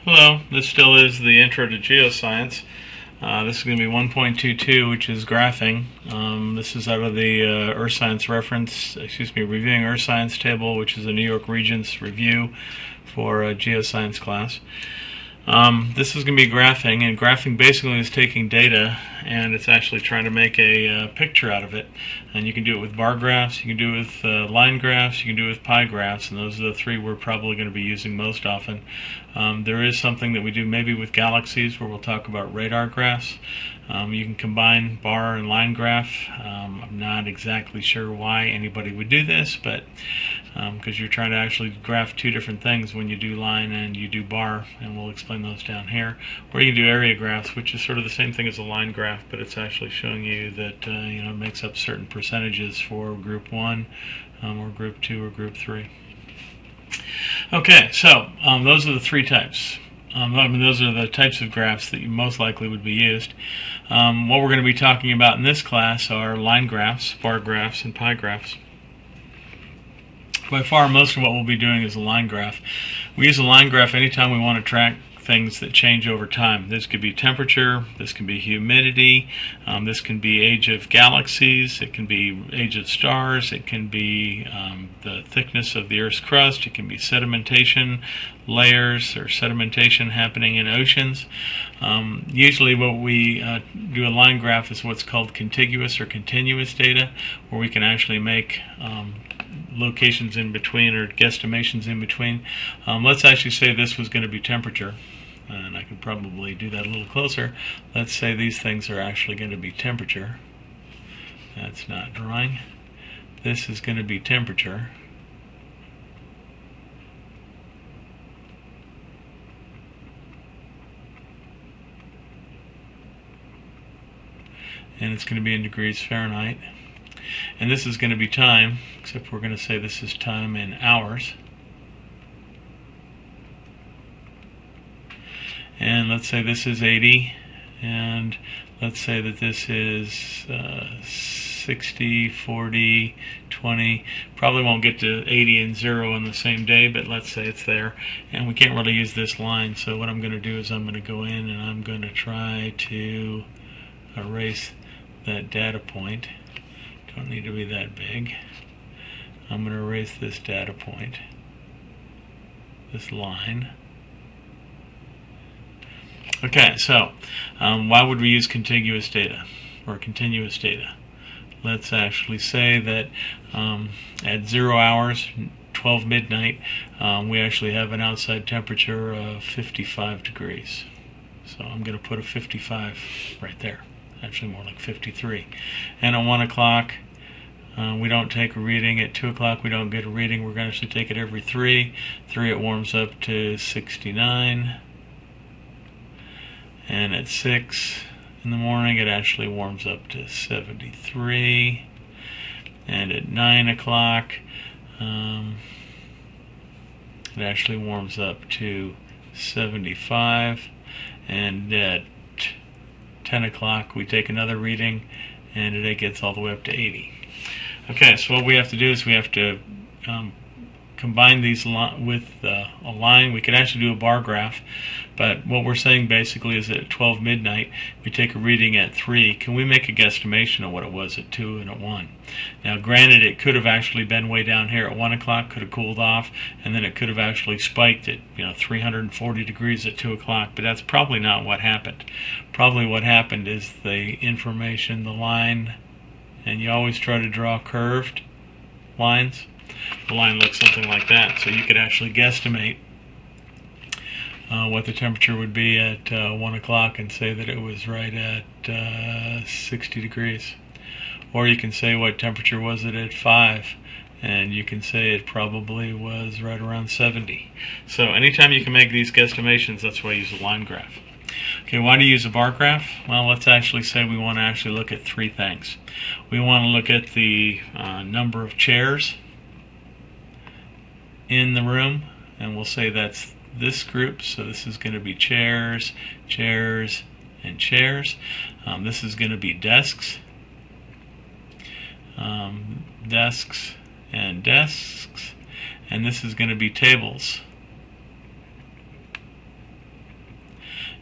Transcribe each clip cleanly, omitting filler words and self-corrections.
Hello, this still is the Intro to Geoscience. This is going to be 1.22, which is graphing. This is out of the Earth Science Reviewing Earth Science table, which is a New York Regents review for a geoscience class. This is going to be graphing, and graphing basically is taking data and it's actually trying to make a picture out of it. And you can do it with bar graphs, you can do it with line graphs, you can do it with pie graphs, and those are the three we're probably going to be using most often. There is something that we do maybe with galaxies where we'll talk about radar graphs. You can combine bar and line graph. I'm not exactly sure why anybody would do this, but because you're trying to actually graph two different things when you do line and you do bar, and we'll explain those down here. Or you can do area graphs, which is sort of the same thing as a line graph, but it's actually showing you that it makes up certain percentages for group 1 or group 2 or group 3. Okay, so those are the three types. Those are the types of graphs that you most likely would be used. What we're going to be talking about in this class are line graphs, bar graphs, and pie graphs. By far, most of what we'll be doing is a line graph. We use a line graph anytime we want to track things that change over time. This could be temperature, this can be humidity, this can be age of galaxies, it can be age of stars, it can be the thickness of the Earth's crust, it can be sedimentation layers or sedimentation happening in oceans. Usually what we do a line graph is what's called contiguous or continuous data, where we can actually make locations in between or guesstimations in between. Let's actually say this was going to be temperature, and I could probably do that a little closer. Let's say these things are actually going to be temperature. That's not drawing. This is going to be temperature. And it's going to be in degrees Fahrenheit. And this is going to be time, except we're going to say this is time in hours. And let's say this is 80, and let's say that this is 60, 40, 20. Probably won't get to 80 and 0 on the same day, but let's say it's there. And we can't really use this line, so what I'm going to do is I'm going to go in and I'm going to try to erase that data point. Don't need to be that big. I'm going to erase this data point, this line. Okay, so why would we use contiguous data or continuous data? Let's actually say that at 0 hours, 12 midnight, we actually have an outside temperature of 55 degrees. So I'm going to put a 55 right there. Actually more like 53. And at 1 o'clock, we don't take a reading. At 2 o'clock, we don't get a reading. We're going to actually take it every 3. 3, it warms up to 69. And at 6 in the morning, it actually warms up to 73. And at 9 o'clock, it actually warms up to 75. And at 10 o'clock, we take another reading, and it gets all the way up to 80. Okay, so what we have to do is we have to combine these with a line. We could actually do a bar graph, but what we're saying basically is that at 12 midnight, we take a reading at 3. Can we make a guesstimation of what it was at 2 and at 1? Now, granted, it could have actually been way down here at 1 o'clock, could have cooled off, and then it could have actually spiked at 340 degrees at 2 o'clock, but that's probably not what happened. Probably what happened is the information, the line, and you always try to draw curved lines. The line looks something like that, so you could actually guesstimate what the temperature would be at 1 o'clock and say that it was right at 60 degrees. Or you can say what temperature was it at 5, and you can say it probably was right around 70. So anytime you can make these guesstimations, that's why I use a line graph. Okay, why do you use a bar graph? Well, let's actually say we want to actually look at 3 things. We want to look at the number of chairs in the room, and we'll say that's this group. So this is going to be chairs, chairs, and chairs. This is going to be desks, desks, and desks, and this is going to be tables.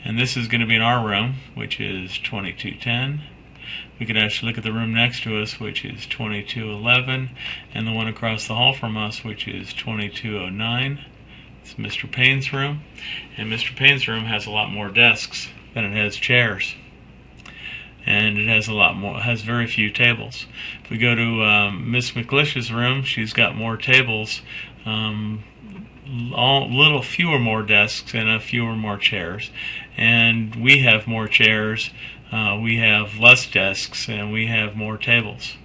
And this is going to be in our room, which is 2210. We could actually look at the room next to us, which is 2211, and the one across the hall from us, which is 2209. It's Mr. Payne's room, and Mr. Payne's room has a lot more desks than it has chairs, and it has very few tables. If we go to Miss McLish's room, she's got more tables, little fewer more desks and a fewer more chairs, and we have more chairs, we have less desks, and we have more tables,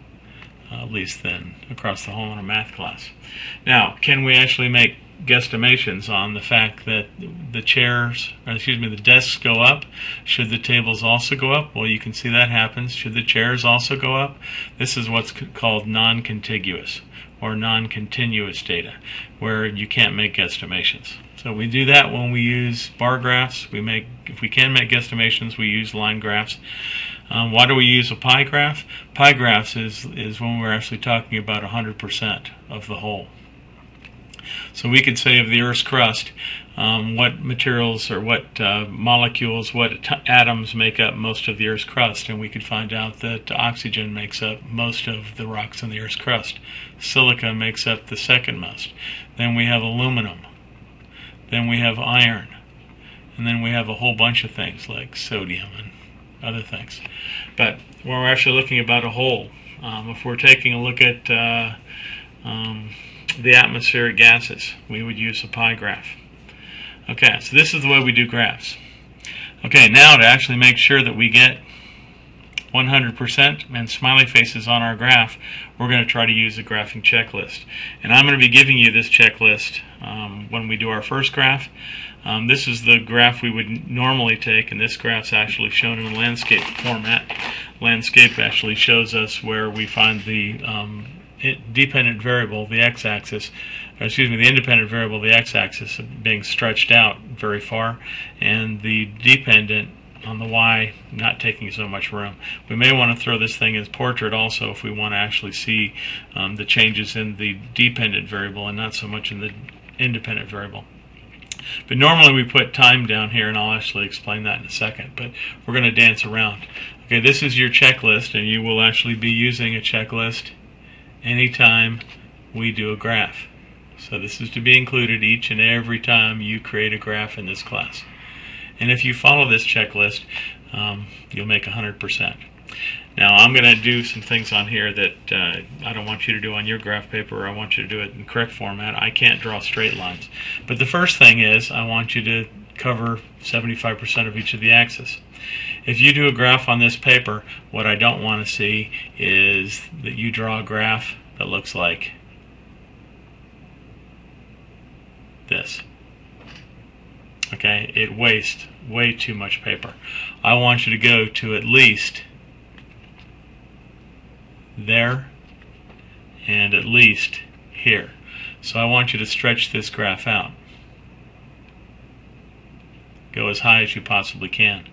at least than across the hall in a math class. Now, can we actually make guesstimations on the fact that the desks go up? Should the tables also go up? Well, you can see that happens. Should the chairs also go up? This is what's called non-contiguous or non-continuous data, where you can't make guesstimations. So we do that when we use bar graphs. If we can make guesstimations, we use line graphs. Why do we use a pie graph? Pie graphs is when we're actually talking about 100% of the whole. So we could say of the Earth's crust, what materials or what molecules, what atoms make up most of the Earth's crust, and we could find out that oxygen makes up most of the rocks in the Earth's crust. Silica makes up the second most. Then we have aluminum. Then we have iron. And then we have a whole bunch of things like sodium and other things. But when we're actually looking about a whole, if we're taking a look at the atmospheric gases, we would use a pie graph. Okay, so this is the way we do graphs. Okay, now to actually make sure that we get 100% and smiley faces on our graph, we're going to try to use a graphing checklist. And I'm going to be giving you this checklist when we do our first graph. This is the graph we would normally take, and this graph's actually shown in a landscape format. Landscape actually shows us where we find the dependent variable, the x-axis, the independent variable, the x-axis, being stretched out very far, and the dependent on the y not taking so much room. We may want to throw this thing as portrait also if we want to actually see the changes in the dependent variable and not so much in the independent variable. But normally we put time down here, and I'll actually explain that in a second, but we're going to dance around. Okay, this is your checklist, and you will actually be using a checklist anytime we do a graph. So this is to be included each and every time you create a graph in this class. And if you follow this checklist, you'll make 100%. Now I'm going to do some things on here that I don't want you to do on your graph paper. I want you to do it in correct format. I can't draw straight lines. But the first thing is I want you to cover 75% of each of the axes. If you do a graph on this paper, what I don't want to see is that you draw a graph that looks like this. Okay, it wastes way too much paper. I want you to go to at least there and at least here. So I want you to stretch this graph out. Go as high as you possibly can.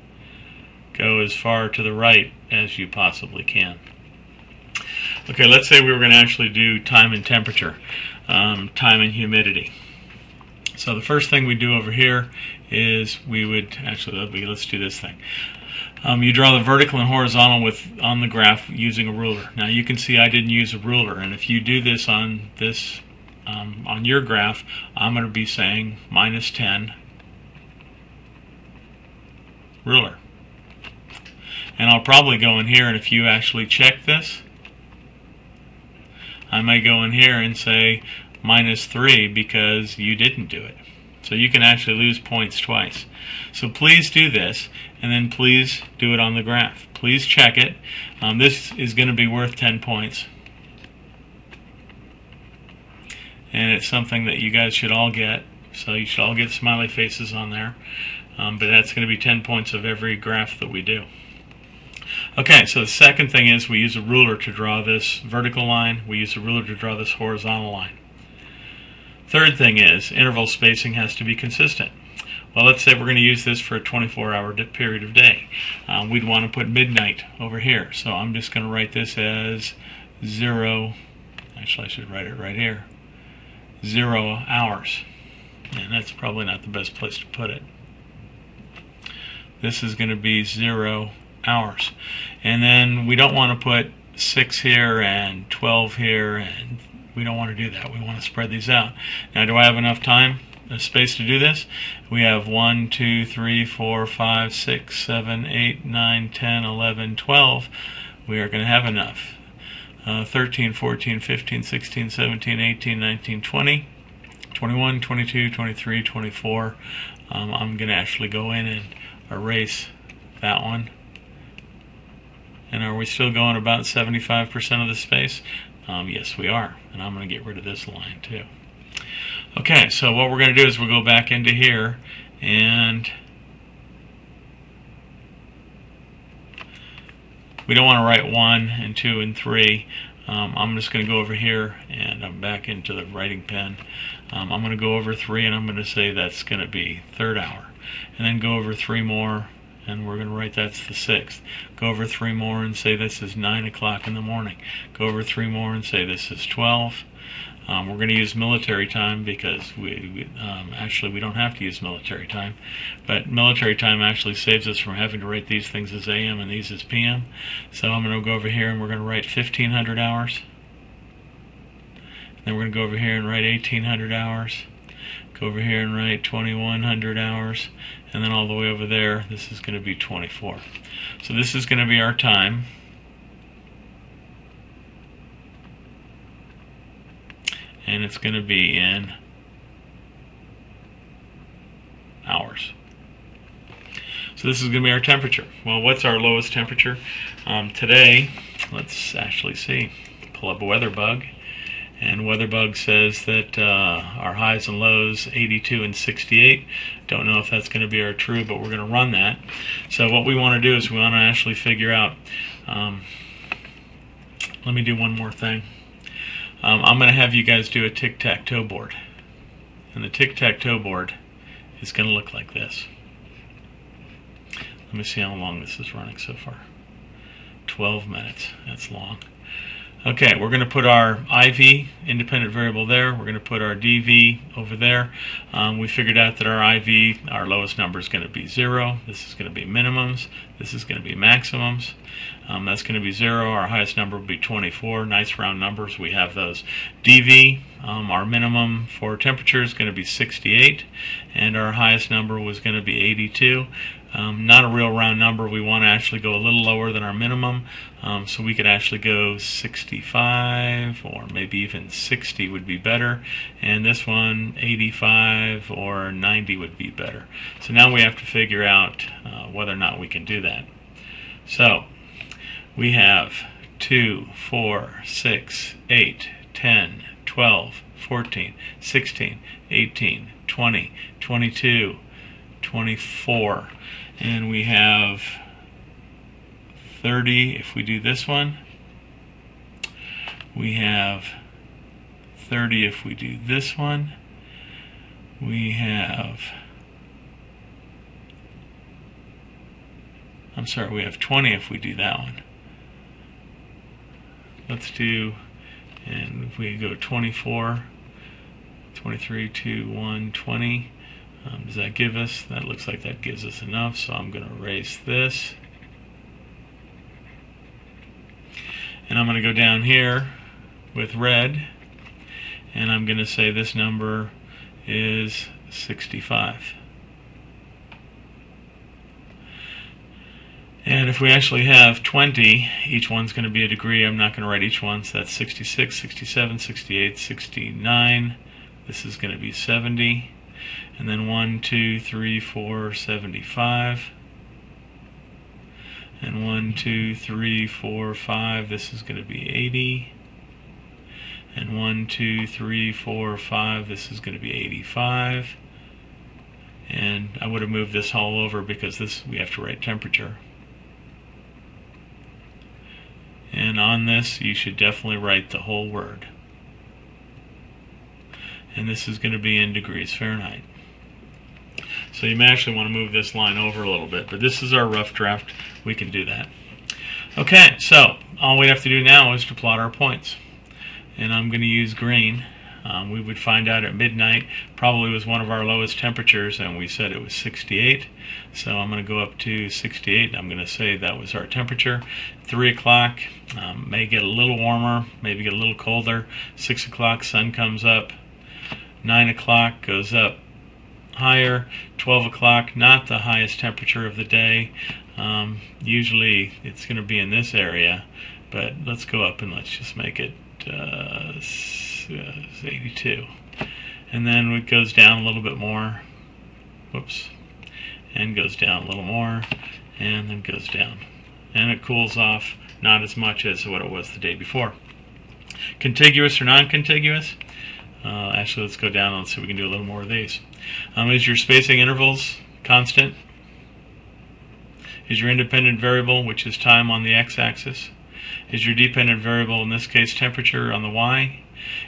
Go as far to the right as you possibly can. Okay, let's say we were going to actually do time and temperature, time and humidity. So the first thing we do over here is we would actually, let's do this thing. You draw the vertical and horizontal on the graph using a ruler. Now you can see I didn't use a ruler, and if you do this on your graph, I'm going to be saying -10 ruler. And I'll probably go in here, and if you actually check this, I may go in here and say -3 because you didn't do it. So you can actually lose points twice. So please do this, and then please do it on the graph. Please check it. This is going to be worth 10 points. And it's something that you guys should all get. So you should all get smiley faces on there. But that's going to be 10 points of every graph that we do. Okay, so the second thing is we use a ruler to draw this vertical line. We use a ruler to draw this horizontal line. Third thing is interval spacing has to be consistent. Well, let's say we're going to use this for a 24-hour period of day. We'd want to put midnight over here. So I'm just going to write this as 0. Actually, I should write it right here. 0 hours. And that's probably not the best place to put it. this is going to be 0 hours. And then we don't want to put 6 here and 12 here, and we don't want to do that. We want to spread these out. Now, do I have enough time, space to do this? We have 1, 2, 3, 4, 5, 6, 7, 8, 9, 10, 11, 12. We are going to have enough. 13, 14, 15, 16, 17, 18, 19, 20, 21, 22, 23, 24. I'm going to actually go in and erase that one. And are we still going about 75% of the space? Yes, we are. And I'm going to get rid of this line too. Okay, so what we're going to do is we'll go back into here, and we don't want to write 1 and 2 and 3. I'm just going to go over here, and I'm back into the writing pen. I'm going to go over 3, and I'm going to say that's going to be 3rd hour. And then go over 3 more, and we're going to write that's the 6th. Go over 3 more and say this is 9 o'clock in the morning. Go over 3 more and say this is 12. We're going to use military time because actually we don't have to use military time, but military time actually saves us from having to write these things as AM and these as PM. So I'm going to go over here and we're going to write 1500 hours. Then we're going to go over here and write 1800 hours. Go over here and write 2100 hours, and then all the way over there, this is going to be 24. So this is going to be our time. And it's going to be in hours. So this is going to be our temperature. Well, what's our lowest temperature? Today, let's actually see. Pull up a weather bug. And WeatherBug says that our highs and lows 82 and 68. Don't know if that's going to be our true, but we're going to run that. So what we want to do is we want to actually figure out, let me do one more thing. I'm going to have you guys do a Tic Tac Toe board. And the Tic Tac Toe board is going to look like this. Let me see how long this is running so far. 12 minutes. That's long. Okay, we're going to put our IV, independent variable, there. We're going to put our DV over there. We figured out that our IV, our lowest number is going to be 0. This is going to be minimums. This is going to be maximums. That's going to be 0. Our highest number will be 24. Nice round numbers. We have those. DV, our minimum for temperature is going to be 68. And our highest number was going to be 82. Not a real round number. We want to actually go a little lower than our minimum, so we could actually go 65 or maybe even 60 would be better, and this one 85 or 90 would be better. So now we have to figure out whether or not we can do that. So we have 2, 4, 6, 8, 10, 12, 14, 16, 18, 20, 22, 24, and we have 30 if we do this one. We have 30 if we do this one. We have, I'm sorry, we have 20 if we do that one. Let's do, and if we go 24, 23, 2, 1, 20. Does that give us? That looks like that gives us enough, so I'm going to erase this. And I'm going to go down here with red, and I'm going to say this number is 65. And if we actually have 20, each one's going to be a degree. I'm not going to write each one, so that's 66, 67, 68, 69. This is going to be 70. And then 1, 2, 3, 4, 75. And 1, 2, 3, 4, 5. This is going to be 80. And 1, 2, 3, 4, 5. This is going to be 85. And I would have moved this all over because this we have to write temperature. And on this, you should definitely write the whole word. And this is going to be in degrees Fahrenheit. So you may actually want to move this line over a little bit, but this is our rough draft. We can do that. Okay, so all we have to do now is to plot our points. And I'm going to use green. We would find out at midnight. Probably was one of our lowest temperatures, and we said it was 68. So I'm going to go up to 68. I'm going to say that was our temperature. 3 o'clock, may get a little warmer, maybe get a little colder. 6 o'clock, sun comes up. 9 o'clock goes up higher. 12 o'clock, not the highest temperature of the day. Usually it's going to be in this area, but let's go up and let's just make it 82. And then it goes down a little bit more. Whoops. And goes down a little more, and then goes down. And it cools off not as much as what it was the day before. Contiguous or non-contiguous? Actually, let's go down and let's see if we can do a little more of these. Is your spacing intervals constant? Is your independent variable, which is time, on the x-axis? Is your dependent variable, in this case temperature, on the y?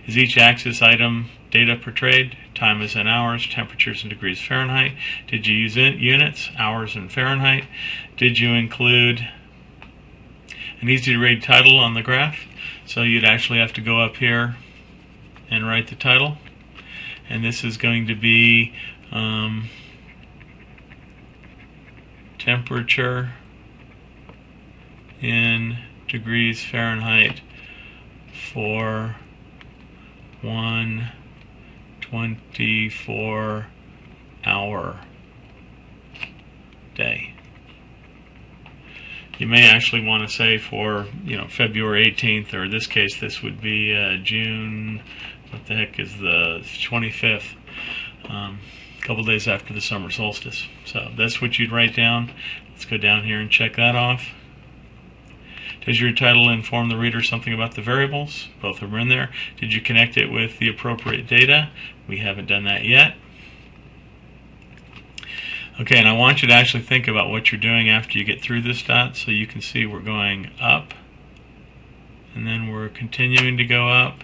Is each axis item data portrayed? Time is in hours, temperatures in degrees Fahrenheit. Did you use units, hours and Fahrenheit? Did you include an easy to read title on the graph? So you'd actually have to go up here and write the title. And this is going to be temperature in degrees Fahrenheit for 124-hour day. You may actually want to say for February 18th, or in this case this would be June, what the heck is the 25th, a couple days after the summer solstice. So that's what you'd write down. Let's go down here and check that off. Does your title inform the reader something about the variables? Both of them are in there. Did you connect it with the appropriate data? We haven't done that yet. Okay, and I want you to actually think about what you're doing after you get through this dot, so you can see we're going up, and then we're continuing to go up,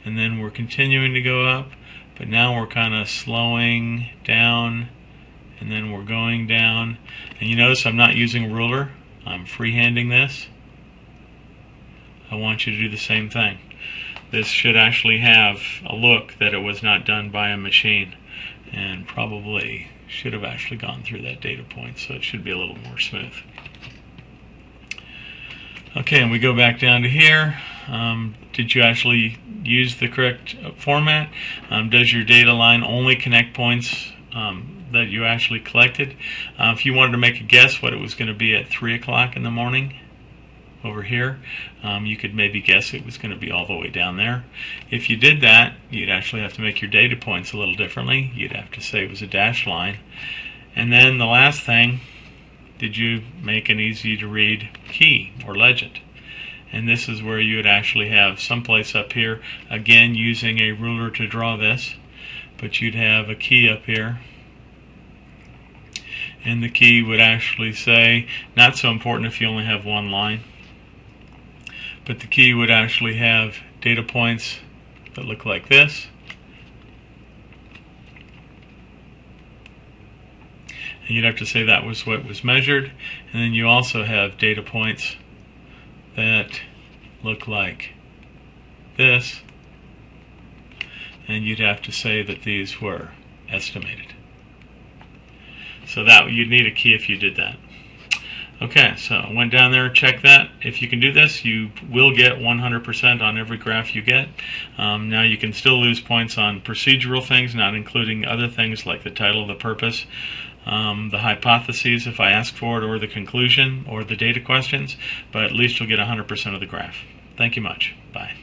and then we're continuing to go up, but now we're kind of slowing down, and then we're going down. And you notice I'm not using a ruler. I'm freehanding this. I want you to do the same thing. This should actually have a look that it was not done by a machine, and probably should have actually gone through that data point, so it should be a little more smooth. Okay, and we go back down to here. Did you actually use the correct format? Does your data line only connect points that you actually collected? If you wanted to make a guess what it was going to be at 3 o'clock in the morning over here, you could maybe guess it was going to be all the way down there. If you did that, you'd actually have to make your data points a little differently. You'd have to say it was a dashed line. And then the last thing, did you make an easy to read key or legend? And this is where you would actually have someplace up here, again using a ruler to draw this, but you'd have a key up here. And the key would actually say, not so important if you only have one line, but the key would actually have data points that look like this. And you'd have to say that was what was measured. And then you also have data points that look like this. And you'd have to say that these were estimated. So that you'd need a key if you did that. Okay, so I went down there, check that. If you can do this, you will get 100% on every graph you get. Now you can still lose points on procedural things, not including other things like the title, the purpose, the hypotheses if I ask for it, or the conclusion, or the data questions, but at least you'll get 100% of the graph. Thank you much. Bye.